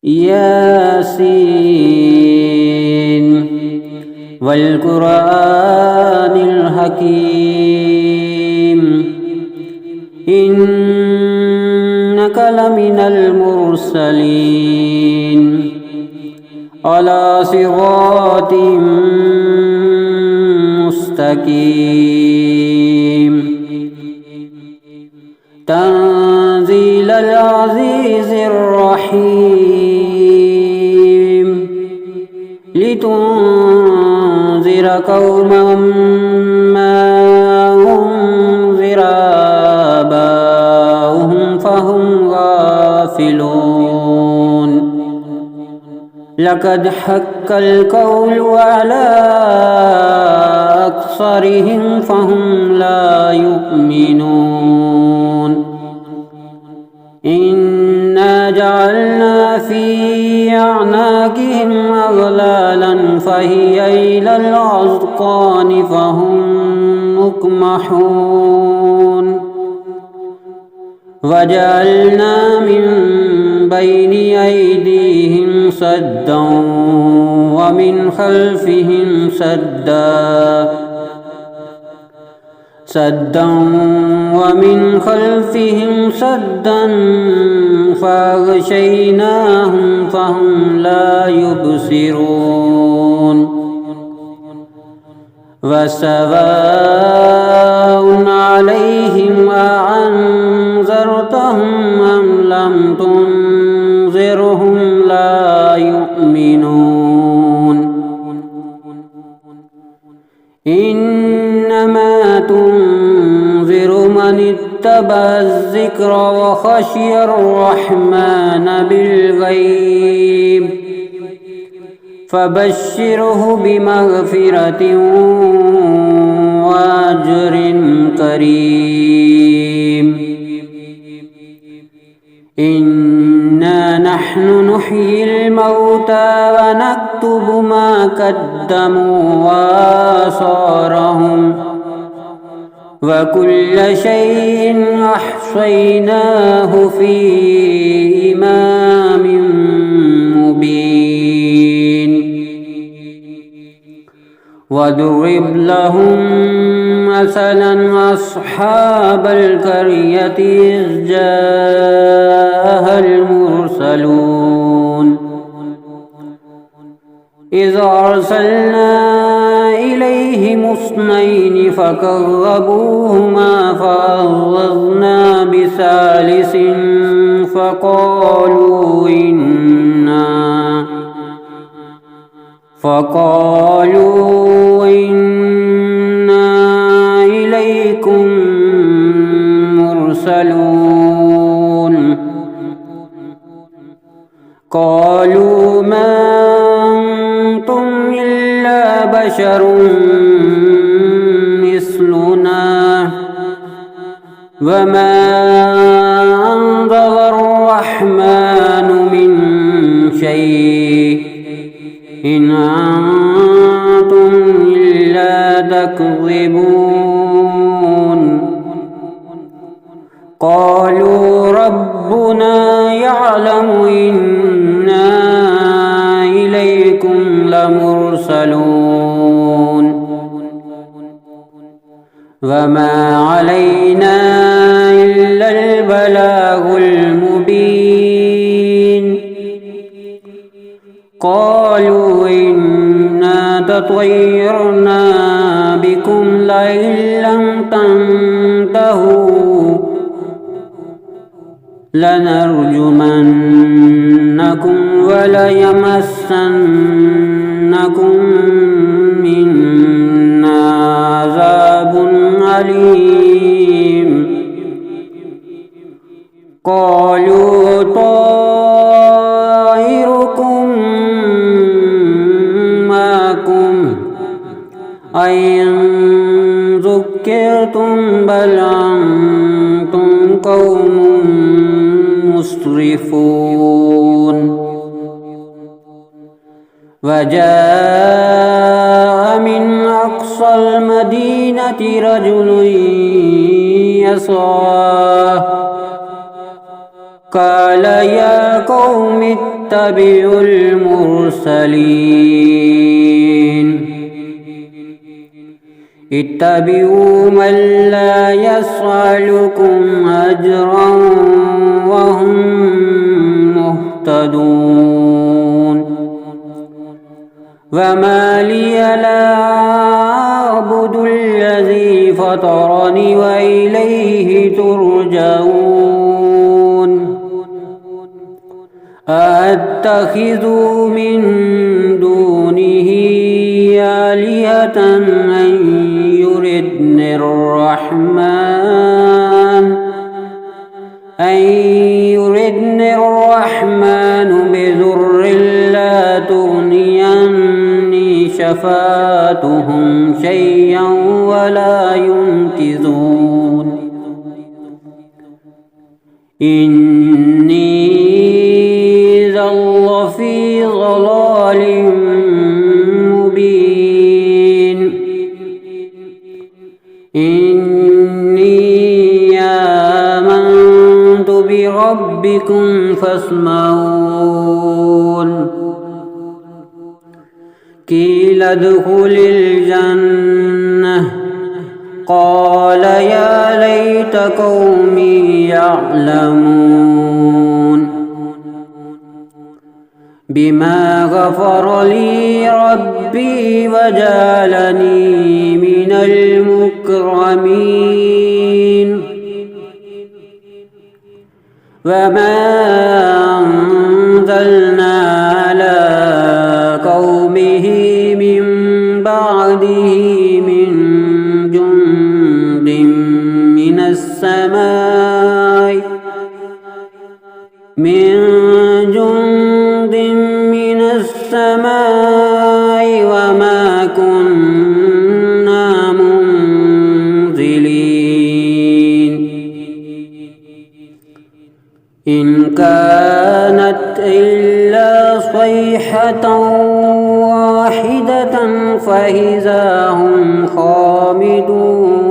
ياسين والقرآن الحكيم إنك لمن المرسلين على صراط مستقيم تنزيل العزيز الرحيم لتنذر قوما ما أنذر آباؤهم فهم غافلون لقد حق القول على أكثرهم فهم لا يؤمنون إنا جعلنا في أعناقهم أغلالا فهي إلى الأذقان فهم مقمحون وجعلنا من بين أيديهم سدا ومن خلفهم سدا ومن خلفهم سدا فأغشيناهم فهم لا يبصرون وسواء عليهم أأنذرتهم أم لم تنذرهم لا يؤمنون إنما تنذر من اتبع الذكر وخشي الرحمن بالغيب فبشره بمغفرة وأجر كريم إنا نحن نحيي الموتى ونكتب ما قدموا وآثارهم وكل شيء أحصيناه في إمام مبين واضرب لهم مثلا أصحاب القرية إذ جاءها المرسلون إذ أرسلنا إليهم اثنين فكذبوهما فعززنا بثالث فقالوا إنا إليكم مرسلون قالوا ما أنتم إلا بشر مثلنا وما أنزل الرحمن من شيء إن أنتم إلا تكذبون قالوا ربنا يعلم إنا إليكم لمرسلون وما علينا إلا البلاغ المبين قالوا إنا تطيرنا بكم لئن لم تنتهوا لنرجمنكم وليمسنكم منا عذاب أليم قالوا طائركم معكم أئن ذكرتم بل أنتم قوم مسرفون وجاء من أقصى المدينة رجل يسعى قال يا قوم اتبعوا المرسلين اتبعوا من لا يسألكم أجرا وهم مهتدون وما لي لا أعبد الذي فطرني وإليه ترجعون أأتخذ من دونه آلهة أن يردني الرحمن بضر لا تغني عني شفاعتهم شيئا ولا ينقذون إني إذا لفي ضلال مبين إني آمنت بربكم فاسمعون قيل ادخل الجنة قال يا ليت قومي يعلمون بما غفر لي ربي وجعلني من المكرمين وما أنزلنا على قومه من بعده من جند من السماء وما كنا منزلين إن كانت إلا صيحة واحدة فإذا هم خامدون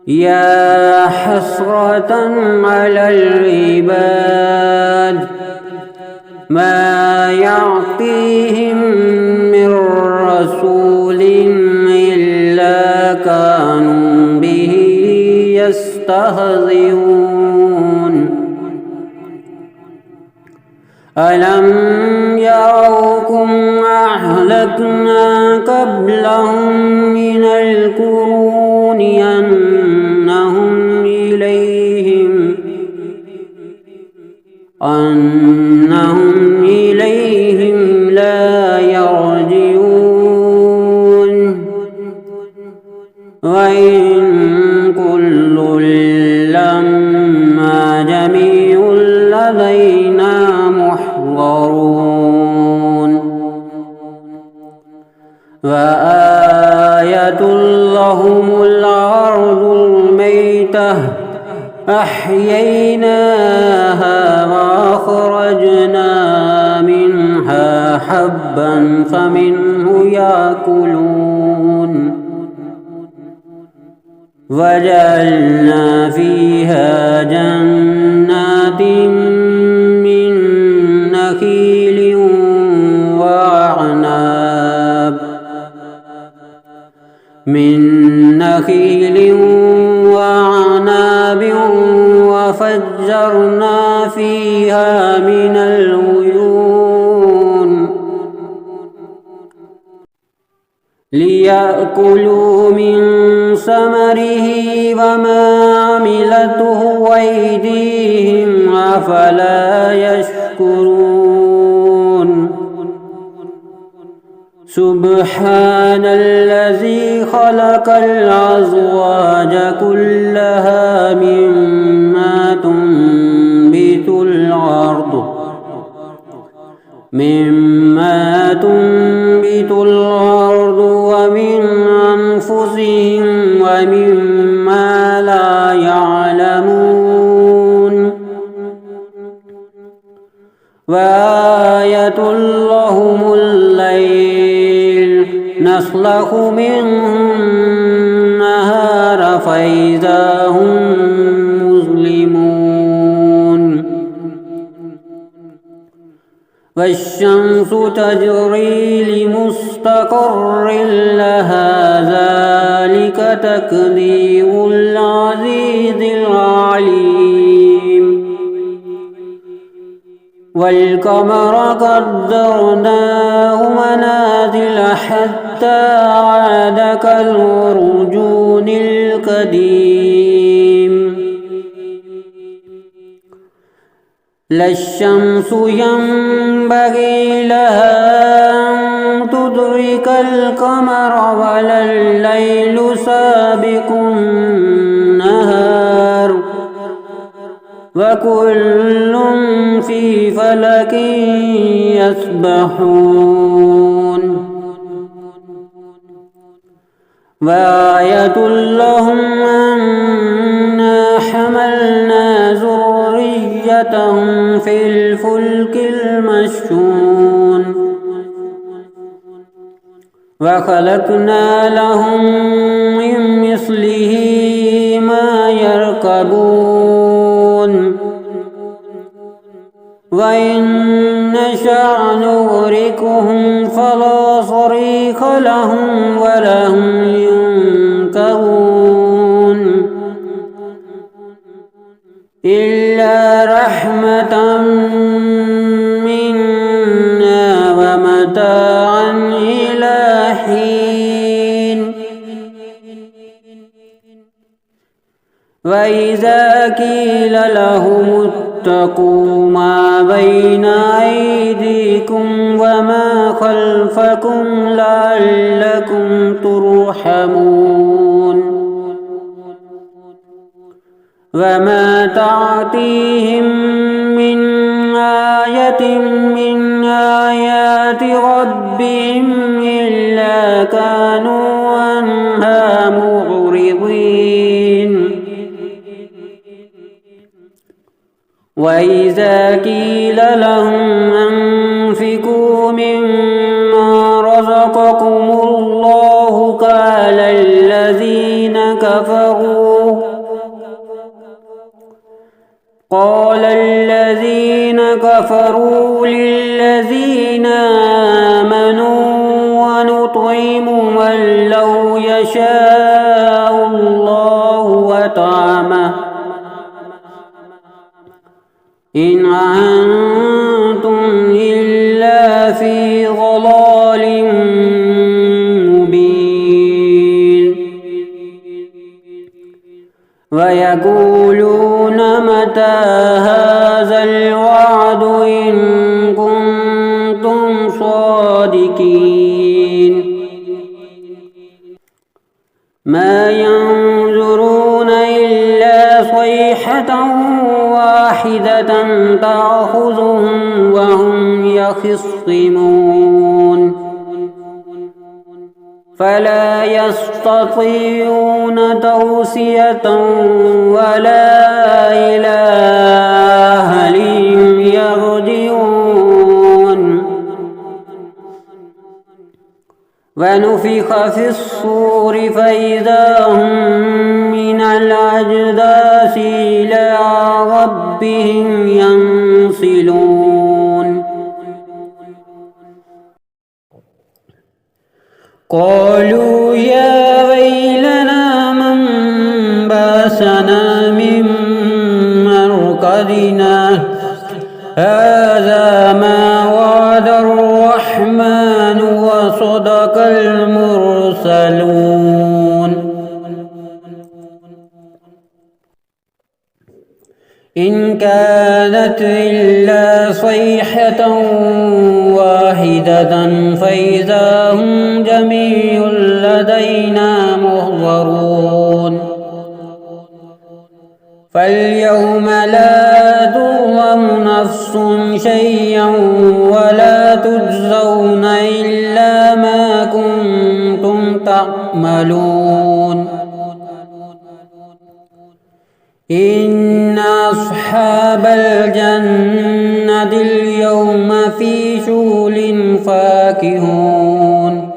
يا حسرة على العباد ما يعطيهم من رسول إلا كانوا به يستهزئون ألم يروكم أهلكنا قبلهم من القرون أنهم إليهم لا يرجعون وإن كل لما جميع لدينا محضرون وآية لهم الأرض الميتة أحييناها وأخرجنا منها حبا فمنه يأكلون وجعلنا فيها جنات من نخيل وعناب وفجرنا فيها من العيون ليأكلوا من ثمره وما عملته أيديهم أفلا يشكرون سبحان الذي خلق الأزواج كلها مما تنبت الأرض ومن أنفسهم ومما لا يعلمون وآية لهم الليل نسلخ منه النهار فإذا هم مظلمون والشمس تجري لمستقر لها ذلك تقدير العزيز العليم والقمر قدرناه منازل حتى عاد كالعرجون القديم لا الشمس ينبغي لها أن تدرك القمر ولا الليل سابق النهار وكل في فلك يسبحون وآية لهم أنا حملنا ذريتهم في الفلك المشحون وخلقنا لهم من مثله ما يركبون وإن نشأ نغرقهم فلا صريخ لهم ولا هم ينقذون إلا رحمة منا ومتاعا إلى حين وإذا قيل لهم اتقوا ما بين أيديكم وما خلفكم لعلكم ترحمون وما تعطيهم من آية من آيات ربهم إلا كانوا عنها معرضين وإذا قيل لهم أنفقوا مما رزقكم الله قال الذين كفروا للذين آمنوا ونطعم من لو يشاء الله وطعمه إن أنتم إلا في ضلال مبين ويقولون متى هذا الوعد إن كنتم صادقين ما ينظرون إلا صيحة واحدة تأخذهم وهم يخصمون فلا يستطيعون توصية ولا إلى أهلهم يرجعون ونفخ في الصور فإذا هم من الأجداث إلى ربهم ينسلون قالوا يا ويلنا من بعثنا من مرقدنا هذا ما وعد الرحمن وصدق المرسلون إن كانت إلا صيحة واحدة فإذا هم جميع لدينا محضرون فاليوم لا تظلم نفس شيئا ولا تجزون إلا ما كنتم تعملون إن أصحاب الجنة اليوم في شغل فاكهون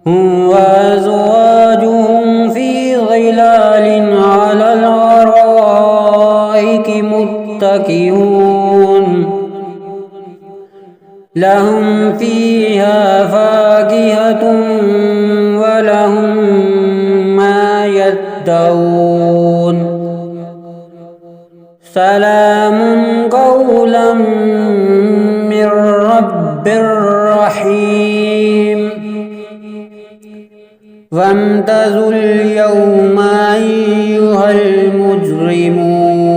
هم وأزواجهم في ظلال على الأرائك متكئون لهم فيها فاكهة ولهم ما يدعون سلام قولا من رب رحيم وامتازوا اليوم أيها المجرمون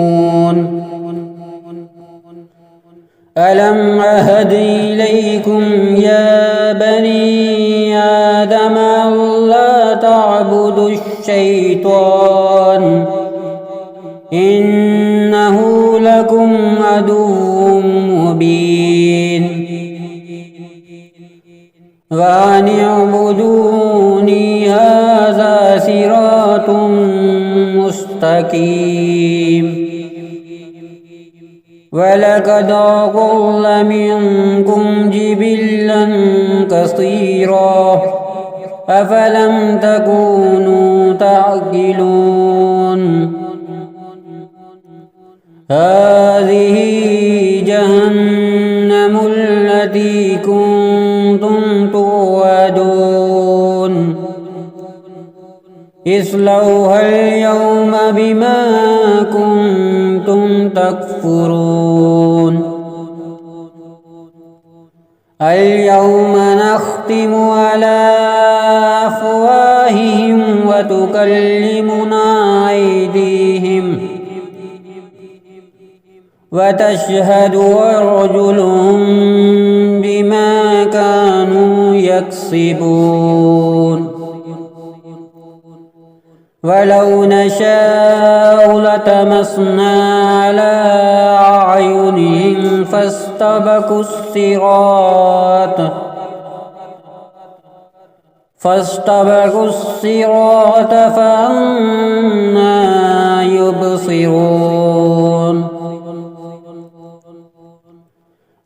ألم أهد إليكم يا بني آدم ألا تعبدوا الشيطان إنه لكم عدو مبين وأن اعبدوني هذا صراط مستقيم ولقد أضل منكم جبلا كثيرا أفلم تكونوا تعقلون هذه جهنم التي كنتم توعدون اصلوها اليوم بما كنتم تكفرون اليوم نختم على أفواههم وتكلمنا أيديهم وتشهد أرجلهم بما كانوا يكسبون ولو نشاء لطمسنا على أعينهم فاستبقوا الصراط فأنى يبصرون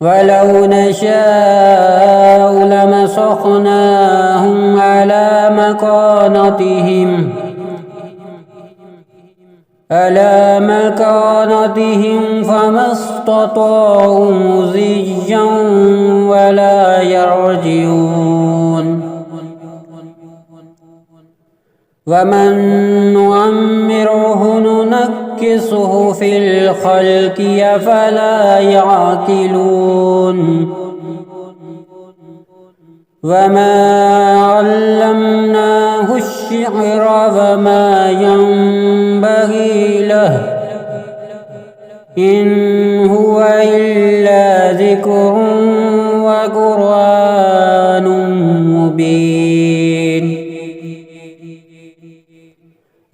ولو نشاء لمسخناهم على مكانتهم فما استطاعوا مضيا ولا يرجعون ومن نعمره ننكسه في الخلق أفلا يعقلون وما علمناه الشعر وما ينبغي له إن هو إلا ذكر وقرآن مبين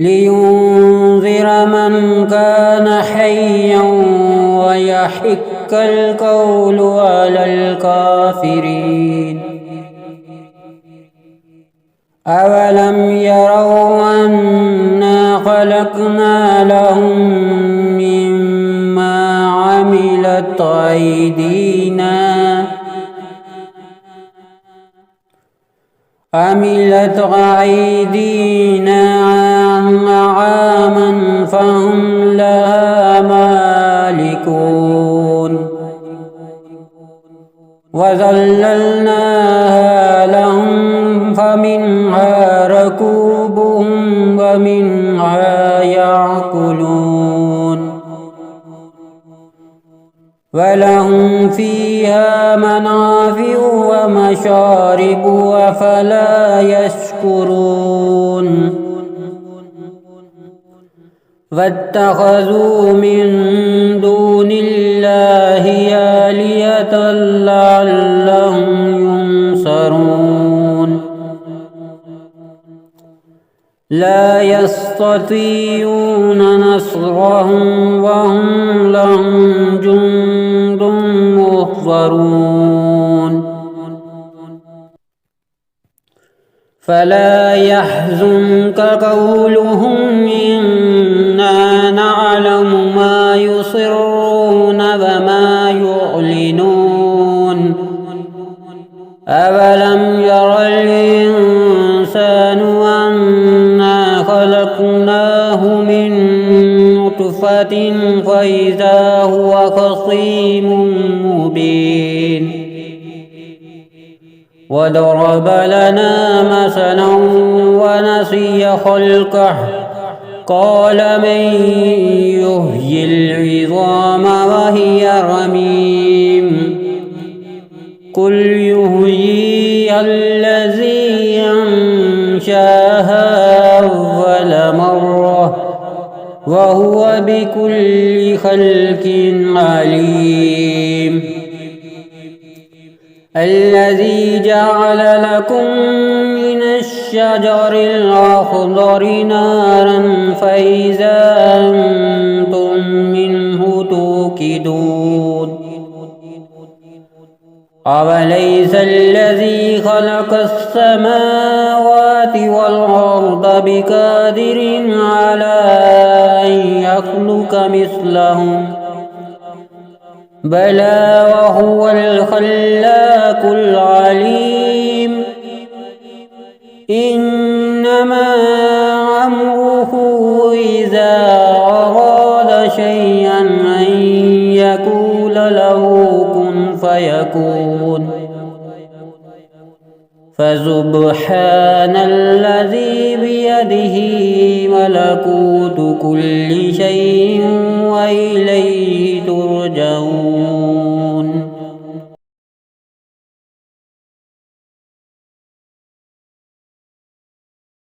لينذر من كان حيا ويحق القول على الكافرين أولم يروا أنا خلقنا لهم مما عملت أيدينا أنعاما فهم لها مالكون وذللناها لهم فمنها ركوبهم ومنها يأكلون ولهم فيها منافع ومشارب أفلا يشكرون واتخذوا من دون الله آلهة لعلهم ينصرون لا يستطيعون نصرهم وهم لهم جند محضرون فلا يحزنك قولهم إنا نعلم ما يصرون وما يعلنون أولم ير الإنسان أنا خلقناه من نطفة فإذا هو خصيم مبين وضرب لنا مثلا ونسي خلقه قال من يحيي العظام وهي رميم قل يحييها الذي أنشاها أول مرة وهو بكل خلق عليم الذي جعل لكم من الشجر الأخضر نارا فإذا أنتم منه توقدون أوليس الذي خلق السماوات والأرض بقادر على أن يخلق مثلهم بلى وهو الخلاق العليم إنما أمره إذا أراد شيئا أن يقول له كن فيكون فسبحان الذي بيده ملكوت كل شيء وإليه